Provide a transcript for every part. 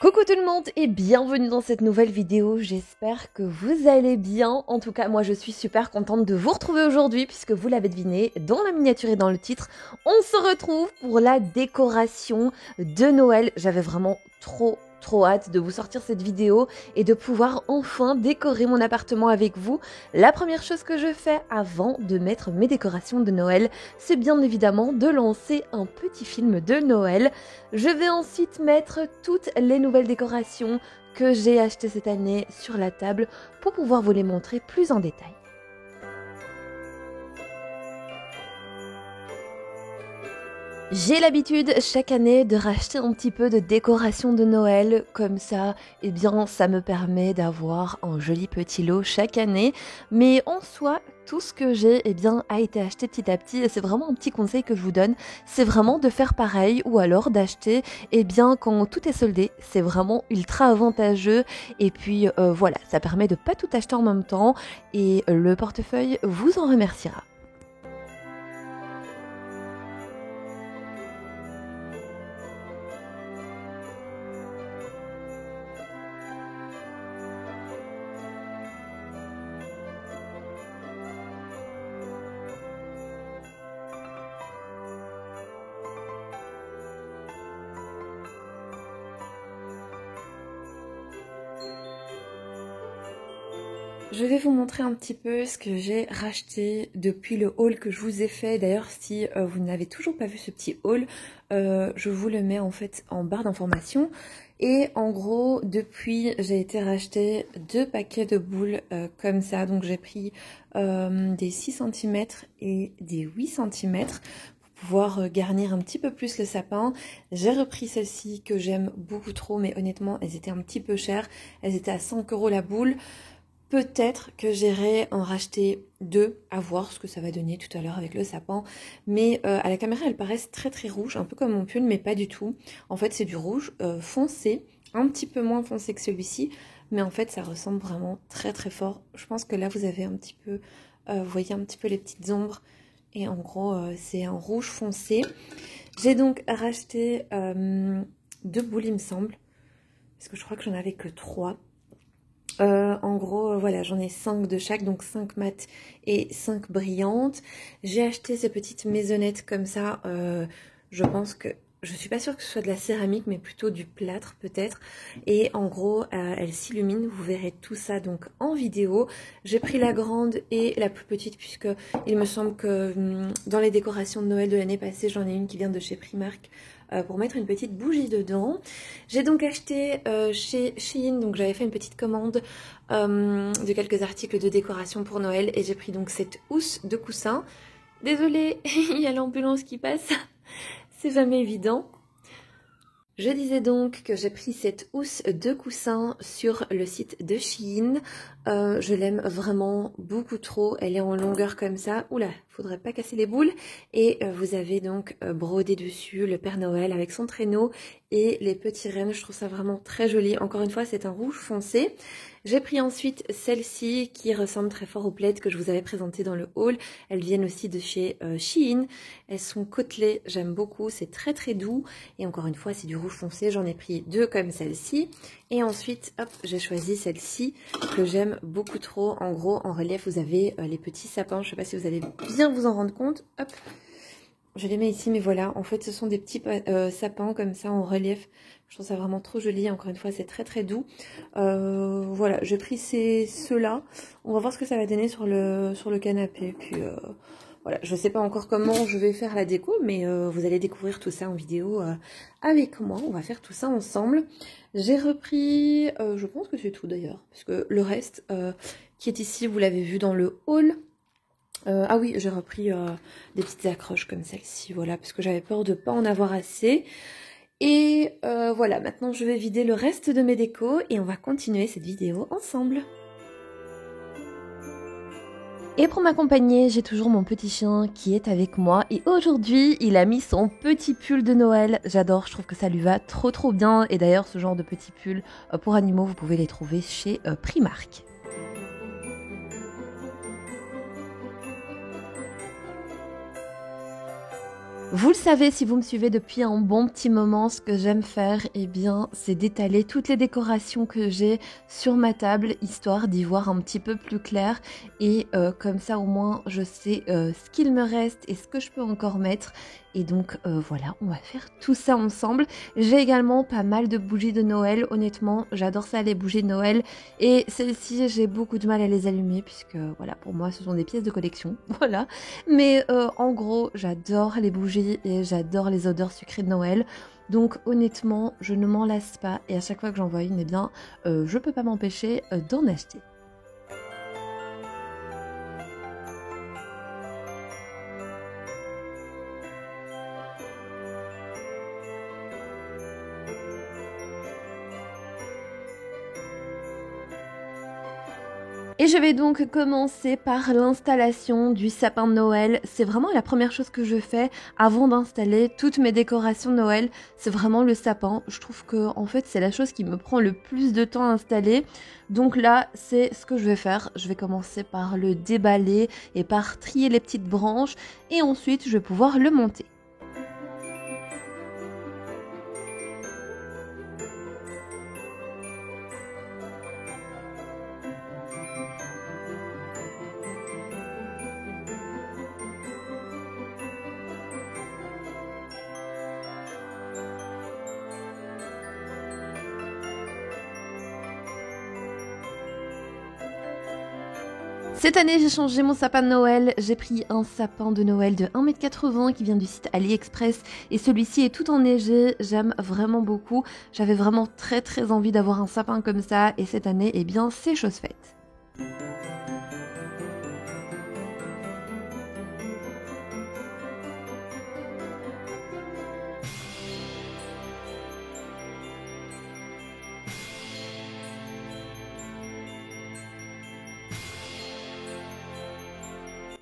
Coucou tout le monde et bienvenue dans cette nouvelle vidéo, j'espère que vous allez bien. En tout cas, moi je suis super contente de vous retrouver aujourd'hui puisque vous l'avez deviné, dans la miniature et dans le titre, on se retrouve pour la décoration de Noël. J'avais vraiment trop hâte de vous sortir cette vidéo et de pouvoir enfin décorer mon appartement avec vous. La première chose que je fais avant de mettre mes décorations de Noël, c'est bien évidemment de lancer un petit film de Noël. Je vais ensuite mettre toutes les nouvelles décorations que j'ai achetées cette année sur la table pour pouvoir vous les montrer plus en détail. J'ai l'habitude chaque année de racheter un petit peu de décoration de Noël, comme ça, eh bien ça me permet d'avoir un joli petit lot chaque année, mais en soi, tout ce que j'ai eh bien, a été acheté petit à petit et c'est vraiment un petit conseil que je vous donne, c'est vraiment de faire pareil ou alors d'acheter eh bien, quand tout est soldé, c'est vraiment ultra avantageux et puis voilà, ça permet de pas tout acheter en même temps et le portefeuille vous en remerciera. Je vais vous montrer un petit peu ce que j'ai racheté depuis le haul que je vous ai fait. D'ailleurs, si vous n'avez toujours pas vu ce petit haul, je vous le mets en fait en barre d'informations. Et en gros, depuis, j'ai été racheter 2 paquets de boules comme ça. Donc j'ai pris des 6 cm et des 8 cm pour pouvoir garnir un petit peu plus le sapin. J'ai repris celles-ci que j'aime beaucoup trop, mais honnêtement, elles étaient un petit peu chères. Elles étaient à 5 € la boule. Peut-être que j'irai en racheter 2, à voir ce que ça va donner tout à l'heure avec le sapin. Mais à la caméra, elles paraissent très rouges, un peu comme mon pull, mais pas du tout. En fait, c'est du rouge foncé, un petit peu moins foncé que celui-ci. Mais en fait, ça ressemble vraiment très fort. Je pense que là, vous avez un petit peu, vous voyez un petit peu les petites ombres. Et en gros, c'est un rouge foncé. J'ai donc racheté 2 boules, il me semble. Parce que je crois que j'en avais que 3. En gros, voilà, j'en ai 5 de chaque, donc 5 mat et 5 brillantes. J'ai acheté ces petites maisonnettes comme ça. Je pense que, je suis pas sûre que ce soit de la céramique, mais plutôt du plâtre peut-être. Et en gros, elles s'illuminent. Vous verrez tout ça donc en vidéo. J'ai pris la grande et la plus petite puisque il me semble que dans les décorations de Noël de l'année passée, j'en ai une qui vient de chez Primark. Pour mettre une petite bougie dedans. J'ai donc acheté chez Shein, donc j'avais fait une petite commande de quelques articles de décoration pour Noël et j'ai pris donc cette housse de coussin. Désolée, il y a l'ambulance qui passe, c'est jamais évident. Je disais donc que j'ai pris cette housse de coussin sur le site de Shein. Je l'aime vraiment beaucoup trop. Elle est en longueur comme ça. Oula, faudrait pas casser les boules. Et vous avez donc brodé dessus le Père Noël avec son traîneau et les petits rennes. Je trouve ça vraiment très joli. Encore une fois, c'est un rouge foncé. J'ai pris ensuite celle-ci qui ressemble très fort aux plaids que je vous avais présenté dans le haul. Elles viennent aussi de chez Shein. Elles sont côtelées, j'aime beaucoup, c'est très doux. Et encore une fois, c'est du rouge foncé. J'en ai pris 2 comme celle-ci. Et ensuite, hop, j'ai choisi celle-ci que j'aime beaucoup trop. En gros, en relief, vous avez les petits sapins. Je ne sais pas si vous allez bien vous en rendre compte. Hop, je les mets ici, mais voilà. En fait, ce sont des petits sapins comme ça en relief. Je trouve ça vraiment trop joli. Encore une fois, c'est très doux. Voilà, j'ai pris ceux-là. On va voir ce que ça va donner sur le canapé. Puis voilà, je ne sais pas encore comment je vais faire la déco, mais vous allez découvrir tout ça en vidéo avec moi. On va faire tout ça ensemble. J'ai repris, je pense que c'est tout d'ailleurs, parce que le reste qui est ici, vous l'avez vu dans le haul. Ah oui, j'ai repris des petites accroches comme celle-ci, voilà, parce que j'avais peur de ne pas en avoir assez. Et voilà, maintenant je vais vider le reste de mes décos et on va continuer cette vidéo ensemble. Et pour m'accompagner, j'ai toujours mon petit chien qui est avec moi. Et aujourd'hui, il a mis son petit pull de Noël. J'adore, je trouve que ça lui va trop bien. Et d'ailleurs, ce genre de petits pulls pour animaux, vous pouvez les trouver chez Primark. Vous le savez, si vous me suivez depuis un bon petit moment, ce que j'aime faire, eh bien, c'est d'étaler toutes les décorations que j'ai sur ma table, histoire d'y voir un petit peu plus clair. Et comme ça, au moins, je sais ce qu'il me reste et ce que je peux encore mettre. Et donc, voilà, on va faire tout ça ensemble. J'ai également pas mal de bougies de Noël. Honnêtement, j'adore ça, les bougies de Noël. Et celles-ci, j'ai beaucoup de mal à les allumer, puisque, voilà, pour moi, ce sont des pièces de collection. Voilà. Mais en gros, j'adore les bougies et j'adore les odeurs sucrées de Noël. Donc honnêtement, je ne m'en lasse pas et à chaque fois que j'en vois une, eh bien, je peux pas m'empêcher d'en acheter. Et je vais donc commencer par l'installation du sapin de Noël. C'est vraiment la première chose que je fais avant d'installer toutes mes décorations de Noël. C'est vraiment le sapin. Je trouve que en fait c'est la chose qui me prend le plus de temps à installer. Donc là c'est ce que je vais faire. Je vais commencer par le déballer et par trier les petites branches. Et ensuite je vais pouvoir le monter. Cette année, j'ai changé mon sapin de Noël. J'ai pris un sapin de Noël de 1,80 m qui vient du site AliExpress et celui-ci est tout enneigé. J'aime vraiment beaucoup. J'avais vraiment très envie d'avoir un sapin comme ça et cette année, eh bien, c'est chose faite.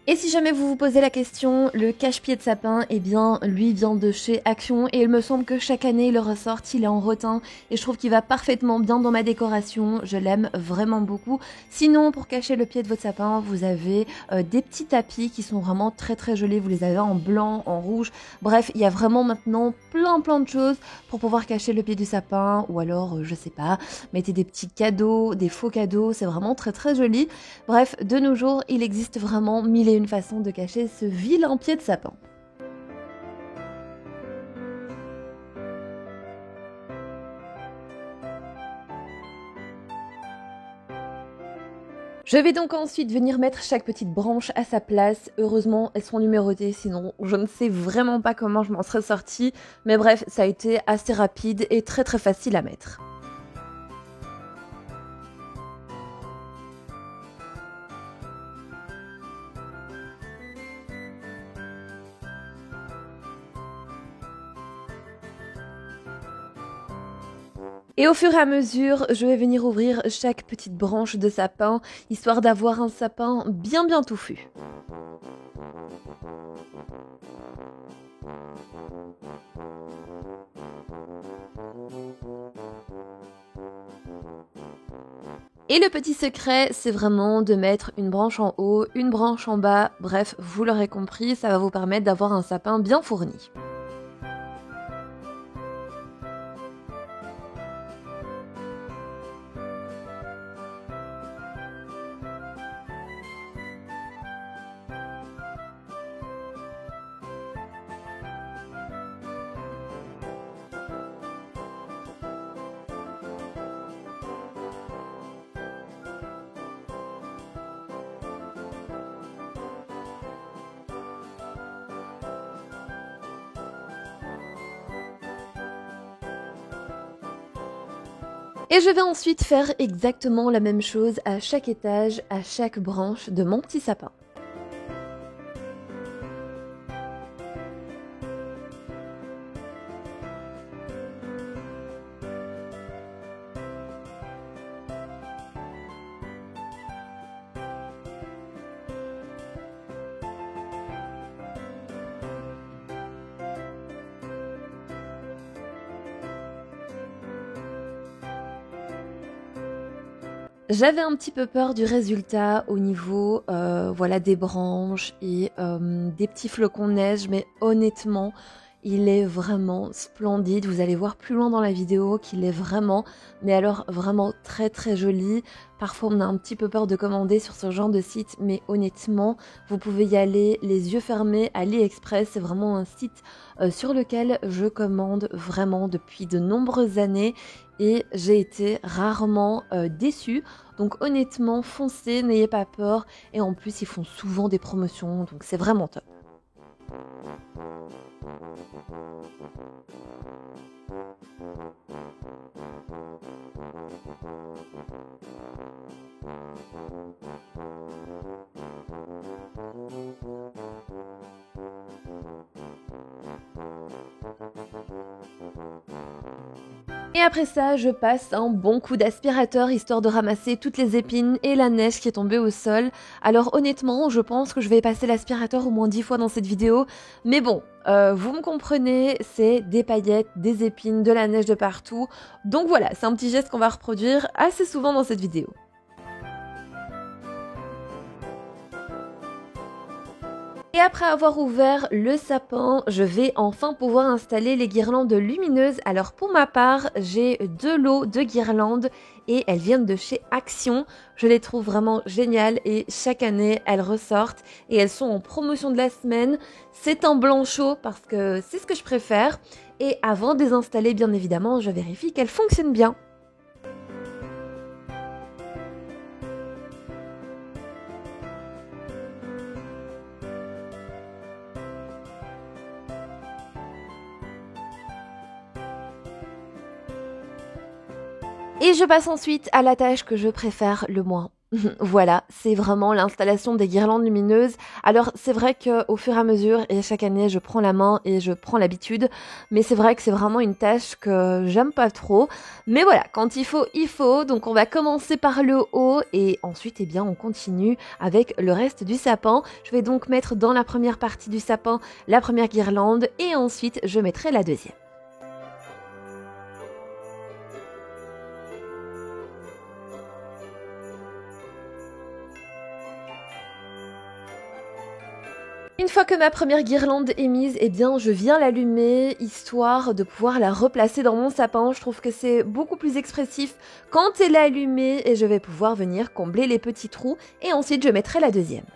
Et si jamais vous vous posez la question, le cache-pied de sapin, eh bien, lui vient de chez Action et il me semble que chaque année il le ressort, il est en rotin et je trouve qu'il va parfaitement bien dans ma décoration, je l'aime vraiment beaucoup. Sinon, pour cacher le pied de votre sapin, vous avez des petits tapis qui sont vraiment très jolis, vous les avez en blanc, en rouge, bref, il y a vraiment maintenant plein de choses pour pouvoir cacher le pied du sapin ou alors, je sais pas, mettez des petits cadeaux, des faux cadeaux, c'est vraiment très joli. Bref, de nos jours, il existe vraiment mille et une façons de cacher ce vilain pied de sapin. Je vais donc ensuite venir mettre chaque petite branche à sa place. Heureusement, elles sont numérotées, sinon je ne sais vraiment pas comment je m'en serais sortie. Mais bref, ça a été assez rapide et très facile à mettre. Et au fur et à mesure, je vais venir ouvrir chaque petite branche de sapin, histoire d'avoir un sapin bien touffu. Et le petit secret, c'est vraiment de mettre une branche en haut, une branche en bas, bref, vous l'aurez compris, ça va vous permettre d'avoir un sapin bien fourni. Et je vais ensuite faire exactement la même chose à chaque étage, à chaque branche de mon petit sapin. J'avais un petit peu peur du résultat au niveau voilà, des branches et des petits flocons de neige, mais honnêtement, il est vraiment splendide. Vous allez voir plus loin dans la vidéo qu'il est vraiment, mais alors vraiment très très joli. Parfois on a un petit peu peur de commander sur ce genre de site, mais honnêtement, vous pouvez y aller les yeux fermés. AliExpress, c'est vraiment un site sur lequel je commande vraiment depuis de nombreuses années et j'ai été rarement déçue. Donc honnêtement, foncez, n'ayez pas peur. Et en plus, ils font souvent des promotions, donc c'est vraiment top. Et après ça, je passe un bon coup d'aspirateur histoire de ramasser toutes les épines et la neige qui est tombée au sol. Alors honnêtement, je pense que je vais passer l'aspirateur au moins 10 fois dans cette vidéo. Mais bon, vous me comprenez, c'est des paillettes, des épines, de la neige de partout. Donc voilà, c'est un petit geste qu'on va reproduire assez souvent dans cette vidéo. Et après avoir ouvert le sapin, je vais enfin pouvoir installer les guirlandes lumineuses. Alors pour ma part, j'ai 2 lots de guirlandes et elles viennent de chez Action. Je les trouve vraiment géniales et chaque année elles ressortent et elles sont en promotion de la semaine. C'est en blanc chaud parce que c'est ce que je préfère. Et avant de les installer, bien évidemment, je vérifie qu'elles fonctionnent bien. Et je passe ensuite à la tâche que je préfère le moins. Voilà, c'est vraiment l'installation des guirlandes lumineuses. Alors c'est vrai qu'au fur et à mesure, et chaque année, je prends la main et je prends l'habitude. Mais c'est vrai que c'est vraiment une tâche que j'aime pas trop. Mais voilà, quand il faut, il faut. Donc on va commencer par le haut et ensuite, eh bien, on continue avec le reste du sapin. Je vais donc mettre dans la première partie du sapin la première guirlande et ensuite je mettrai la deuxième. Une fois que ma première guirlande est mise, eh bien je viens l'allumer histoire de pouvoir la replacer dans mon sapin. Je trouve que c'est beaucoup plus expressif quand elle est allumée et je vais pouvoir venir combler les petits trous et ensuite je mettrai la deuxième.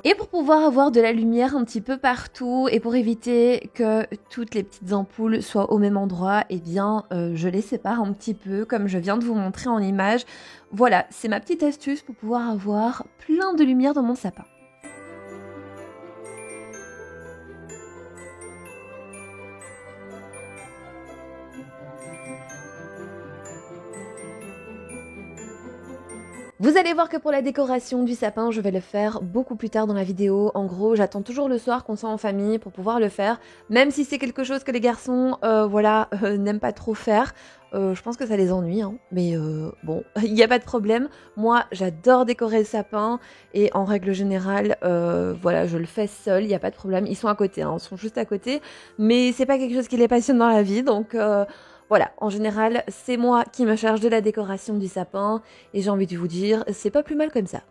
Et pour pouvoir avoir de la lumière un petit peu partout et pour éviter que toutes les petites ampoules soient au même endroit, eh bien je les sépare un petit peu comme je viens de vous montrer en image. Voilà, c'est ma petite astuce pour pouvoir avoir plein de lumière dans mon sapin. Vous allez voir que pour la décoration du sapin, je vais le faire beaucoup plus tard dans la vidéo. En gros, j'attends toujours le soir qu'on soit en famille pour pouvoir le faire, même si c'est quelque chose que les garçons n'aiment pas trop faire. Je pense que ça les ennuie, hein. Mais bon, il n'y a pas de problème. Moi, j'adore décorer le sapin et en règle générale, voilà, je le fais seule, il n'y a pas de problème. Ils sont à côté, hein, ils sont juste à côté, mais c'est pas quelque chose qui les passionne dans la vie, donc voilà, en général, c'est moi qui me charge de la décoration du sapin et j'ai envie de vous dire, c'est pas plus mal comme ça.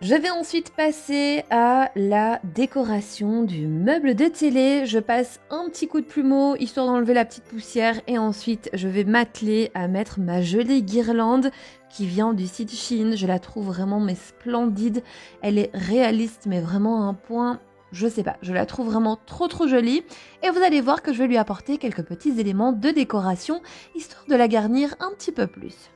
Je vais ensuite passer à la décoration du meuble de télé. Je passe un petit coup de plumeau histoire d'enlever la petite poussière et ensuite je vais m'atteler à mettre ma jolie guirlande qui vient du site Shein. Je la trouve vraiment mais splendide. Elle est réaliste mais vraiment à un point je sais pas, je la trouve vraiment trop jolie. Et vous allez voir que je vais lui apporter quelques petits éléments de décoration, histoire de la garnir un petit peu plus.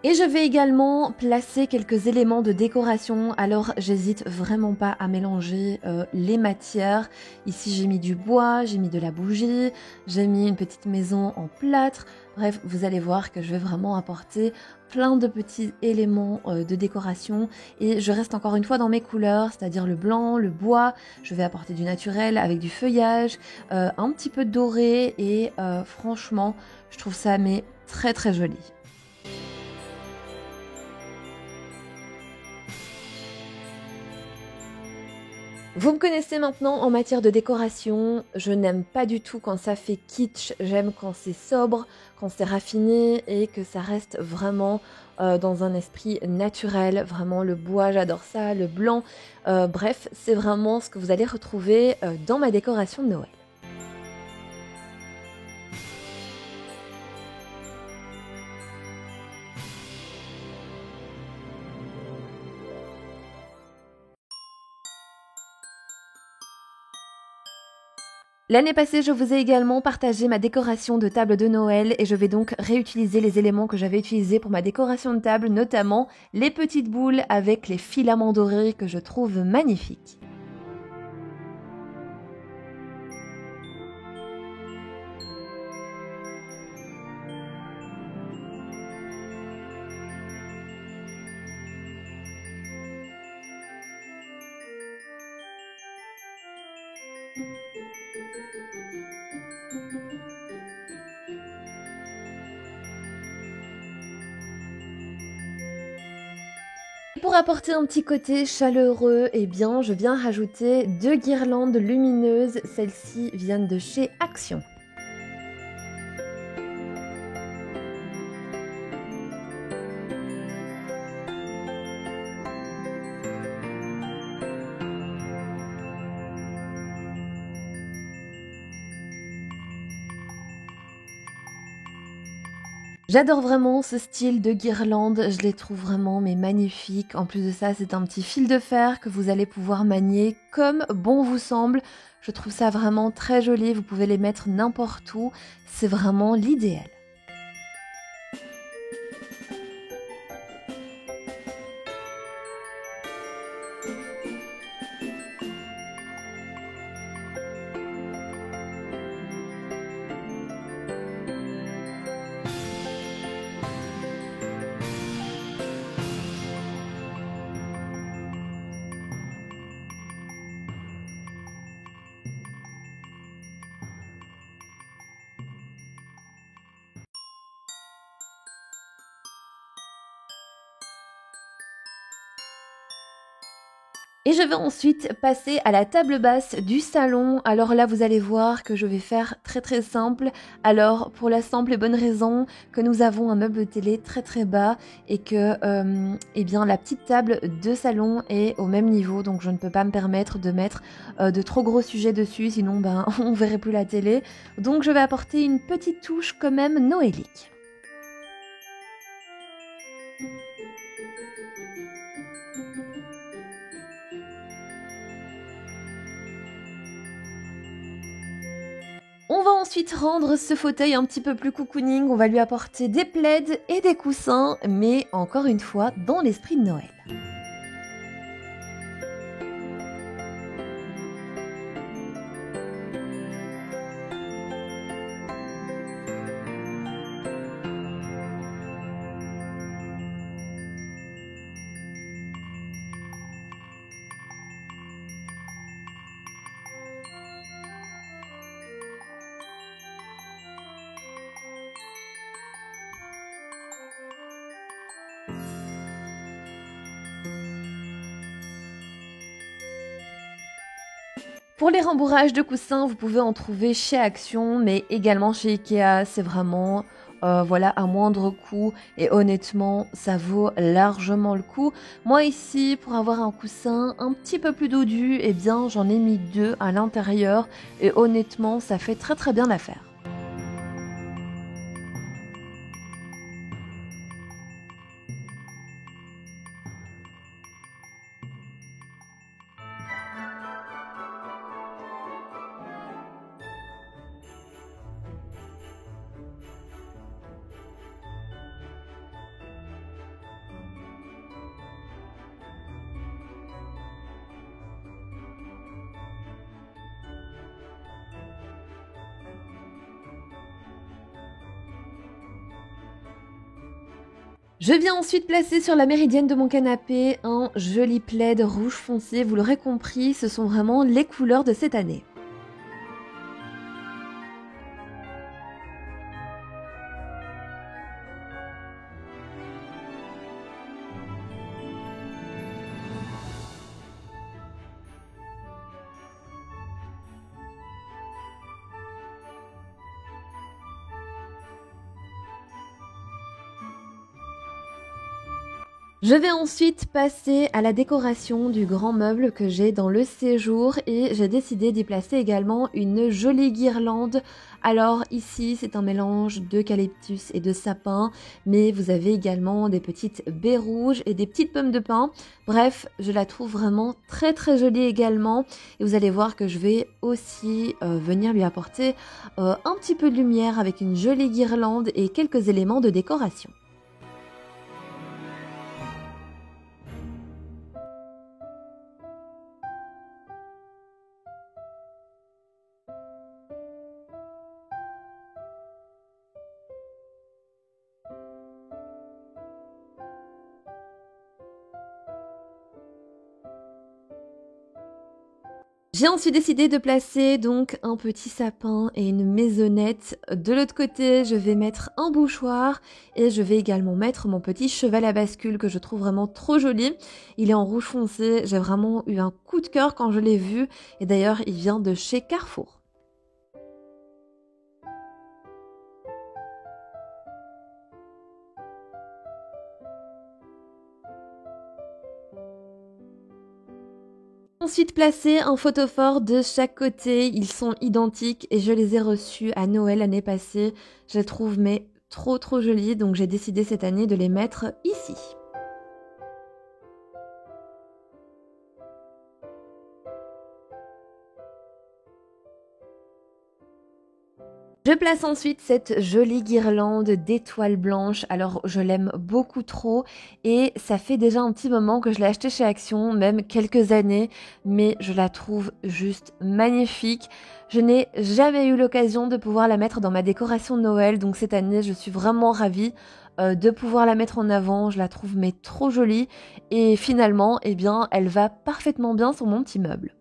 Et je vais également placer quelques éléments de décoration, alors j'hésite vraiment pas à mélanger les matières. Ici j'ai mis du bois, j'ai mis de la bougie, j'ai mis une petite maison en plâtre. Bref, vous allez voir que je vais vraiment apporter plein de petits éléments de décoration et je reste encore une fois dans mes couleurs, c'est-à-dire le blanc, le bois. Je vais apporter du naturel avec du feuillage, un petit peu doré et franchement, je trouve ça mais très joli. Vous me connaissez maintenant en matière de décoration, je n'aime pas du tout quand ça fait kitsch, j'aime quand c'est sobre, quand c'est raffiné et que ça reste vraiment dans un esprit naturel. Vraiment le bois, j'adore ça, le blanc, bref, c'est vraiment ce que vous allez retrouver dans ma décoration de Noël. L'année passée, je vous ai également partagé ma décoration de table de Noël et je vais donc réutiliser les éléments que j'avais utilisés pour ma décoration de table, notamment les petites boules avec les filaments dorés que je trouve magnifiques. Pour apporter un petit côté chaleureux, eh bien, je viens rajouter 2 guirlandes lumineuses. Celles-ci viennent de chez Action. J'adore vraiment ce style de guirlande, je les trouve vraiment mais magnifiques. En plus de ça, c'est un petit fil de fer que vous allez pouvoir manier comme bon vous semble. Je trouve ça vraiment très joli, vous pouvez les mettre n'importe où, c'est vraiment l'idéal. Et je vais ensuite passer à la table basse du salon. Alors là, vous allez voir que je vais faire très simple. Alors, pour la simple et bonne raison que nous avons un meuble télé très bas et que eh bien, la petite table de salon est au même niveau. Donc, je ne peux pas me permettre de mettre de trop gros sujets dessus, sinon ben, on verrait plus la télé. Donc, je vais apporter une petite touche quand même noélique. On va ensuite rendre ce fauteuil un petit peu plus cocooning, on va lui apporter des plaids et des coussins, mais encore une fois dans l'esprit de Noël. Pour les rembourrages de coussins, vous pouvez en trouver chez Action, mais également chez Ikea. C'est vraiment voilà, à moindre coût et honnêtement, ça vaut largement le coup. Moi ici, pour avoir un coussin un petit peu plus dodu, eh bien j'en ai mis 2 à l'intérieur et honnêtement, ça fait très très bien l'affaire. Je viens ensuite placer sur la méridienne de mon canapé un joli plaid rouge foncé. Vous l'aurez compris, ce sont vraiment les couleurs de cette année. Je vais ensuite passer à la décoration du grand meuble que j'ai dans le séjour et j'ai décidé d'y placer également une jolie guirlande. Alors ici c'est un mélange d'eucalyptus et de sapin, mais vous avez également des petites baies rouges et des petites pommes de pin. Bref, je la trouve vraiment très très jolie également et vous allez voir que je vais aussi venir lui apporter un petit peu de lumière avec une jolie guirlande et quelques éléments de décoration. J'ai ensuite décidé de placer donc un petit sapin et une maisonnette. De l'autre côté, je vais mettre un bouchoir et je vais également mettre mon petit cheval à bascule que je trouve vraiment trop joli. Il est en rouge foncé, j'ai vraiment eu un coup de cœur quand je l'ai vu et d'ailleurs il vient de chez Carrefour. Ensuite placé un photophore de chaque côté, ils sont identiques et je les ai reçus à Noël l'année passée. Je les trouve mais trop trop jolis donc j'ai décidé cette année de les mettre ici. Je place ensuite cette jolie guirlande d'étoiles blanches. Alors je l'aime beaucoup trop et ça fait déjà un petit moment que je l'ai achetée chez Action, même quelques années, mais je la trouve juste magnifique. Je n'ai jamais eu l'occasion de pouvoir la mettre dans ma décoration de Noël, donc cette année je suis vraiment ravie de pouvoir la mettre en avant. Je la trouve mais trop jolie et finalement, eh bien, elle va parfaitement bien sur mon petit meuble.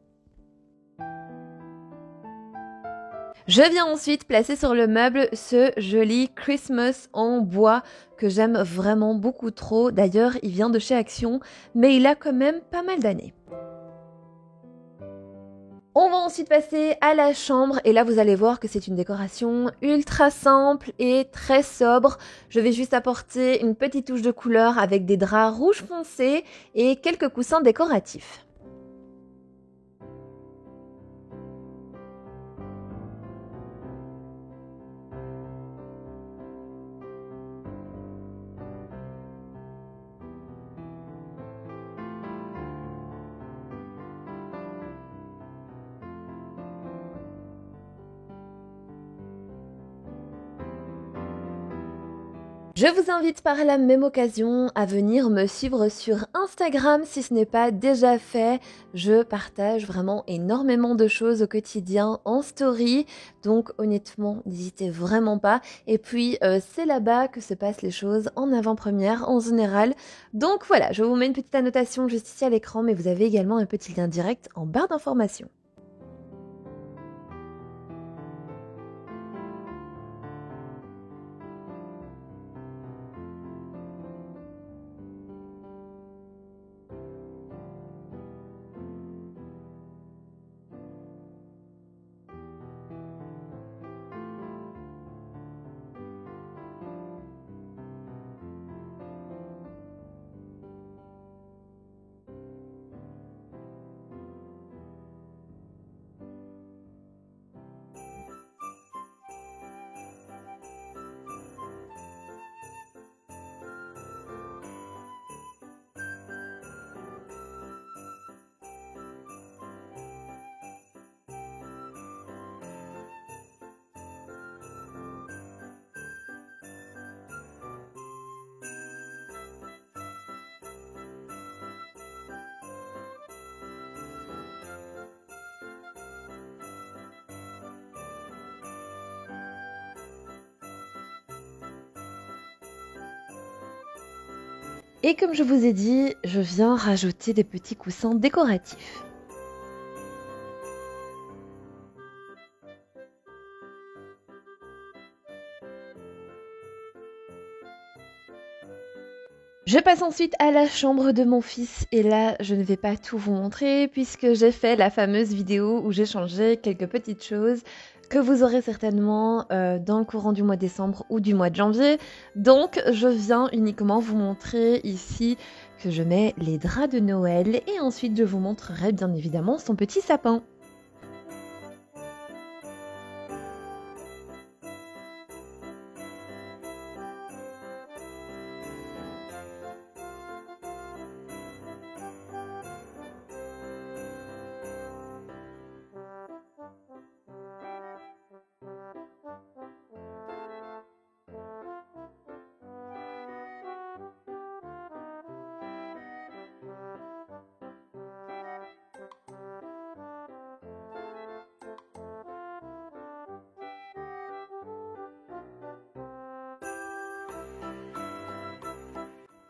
Je viens ensuite placer sur le meuble ce joli Christmas en bois que j'aime vraiment beaucoup trop. D'ailleurs, il vient de chez Action, mais il a quand même pas mal d'années. On va ensuite passer à la chambre et là vous allez voir que c'est une décoration ultra simple et très sobre. Je vais juste apporter une petite touche de couleur avec des draps rouge foncé et quelques coussins décoratifs. Je vous invite par la même occasion à venir me suivre sur Instagram si ce n'est pas déjà fait. Je partage vraiment énormément de choses au quotidien en story, donc honnêtement n'hésitez vraiment pas. Et puis c'est là-bas que se passent les choses en avant-première en général. Donc voilà, je vous mets une petite annotation juste ici à l'écran, mais vous avez également un petit lien direct en barre d'informations. Et comme je vous ai dit, je viens rajouter des petits coussins décoratifs. Je passe ensuite à la chambre de mon fils et là je ne vais pas tout vous montrer puisque j'ai fait la fameuse vidéo où j'ai changé quelques petites choses que vous aurez certainement dans le courant du mois de décembre ou du mois de janvier. Donc je viens uniquement vous montrer ici que je mets les draps de Noël et ensuite je vous montrerai bien évidemment son petit sapin.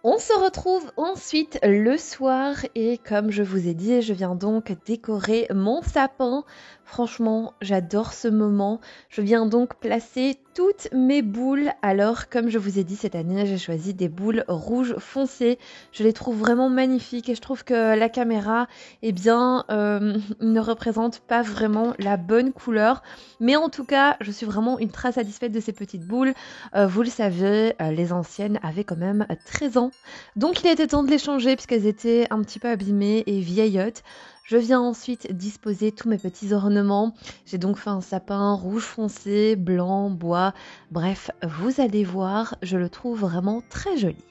On se retrouve ensuite le soir et comme je vous ai dit, je viens donc décorer mon sapin. Franchement, j'adore ce moment. Je viens donc placer toutes mes boules. Alors, comme je vous ai dit, cette année, j'ai choisi des boules rouges foncées. Je les trouve vraiment magnifiques et je trouve que la caméra, eh bien, ne représente pas vraiment la bonne couleur. Mais en tout cas, je suis vraiment ultra satisfaite de ces petites boules. Vous le savez, les anciennes avaient quand même 13 ans. Donc il était temps de les changer puisqu'elles étaient un petit peu abîmées et vieillottes. Je viens ensuite disposer tous mes petits ornements. J'ai donc fait un sapin rouge foncé, blanc, bois. Bref, vous allez voir, je le trouve vraiment très joli.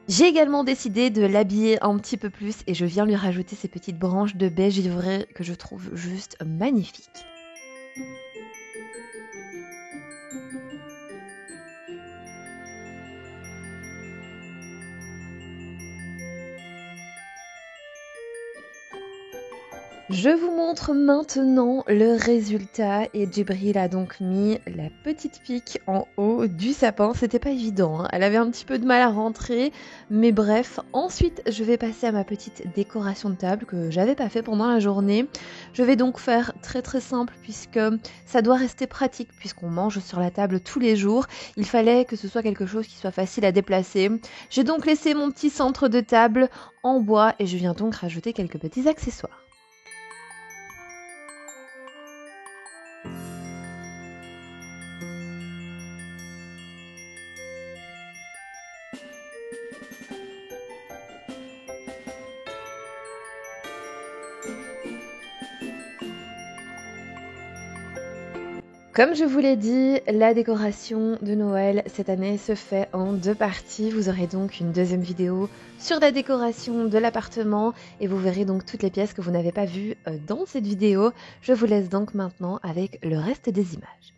J'ai également décidé de l'habiller un petit peu plus et je viens lui rajouter ces petites branches de beige ivré que je trouve juste magnifiques. Je vous montre maintenant le résultat et Djibril a donc mis la petite pique en haut du sapin. C'était pas évident, hein. Elle avait un petit peu de mal à rentrer, mais bref. Ensuite, je vais passer à ma petite décoration de table que j'avais pas fait pendant la journée. Je vais donc faire très simple puisque ça doit rester pratique puisqu'on mange sur la table tous les jours. Il fallait que ce soit quelque chose qui soit facile à déplacer. J'ai donc laissé mon petit centre de table en bois et je viens donc rajouter quelques petits accessoires. Comme je vous l'ai dit, la décoration de Noël cette année se fait en 2 parties. Vous aurez donc une deuxième vidéo sur la décoration de l'appartement et vous verrez donc toutes les pièces que vous n'avez pas vues dans cette vidéo. Je vous laisse donc maintenant avec le reste des images.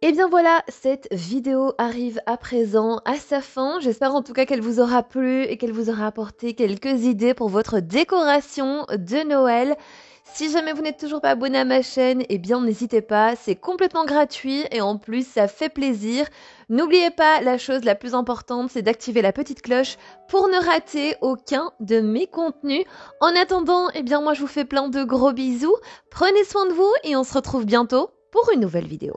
Et bien voilà, cette vidéo arrive à présent à sa fin. J'espère en tout cas qu'elle vous aura plu et qu'elle vous aura apporté quelques idées pour votre décoration de Noël. Si jamais vous n'êtes toujours pas abonné à ma chaîne, eh bien n'hésitez pas, c'est complètement gratuit et en plus ça fait plaisir. N'oubliez pas, la chose la plus importante, c'est d'activer la petite cloche pour ne rater aucun de mes contenus. En attendant, eh bien moi je vous fais plein de gros bisous. Prenez soin de vous et on se retrouve bientôt pour une nouvelle vidéo.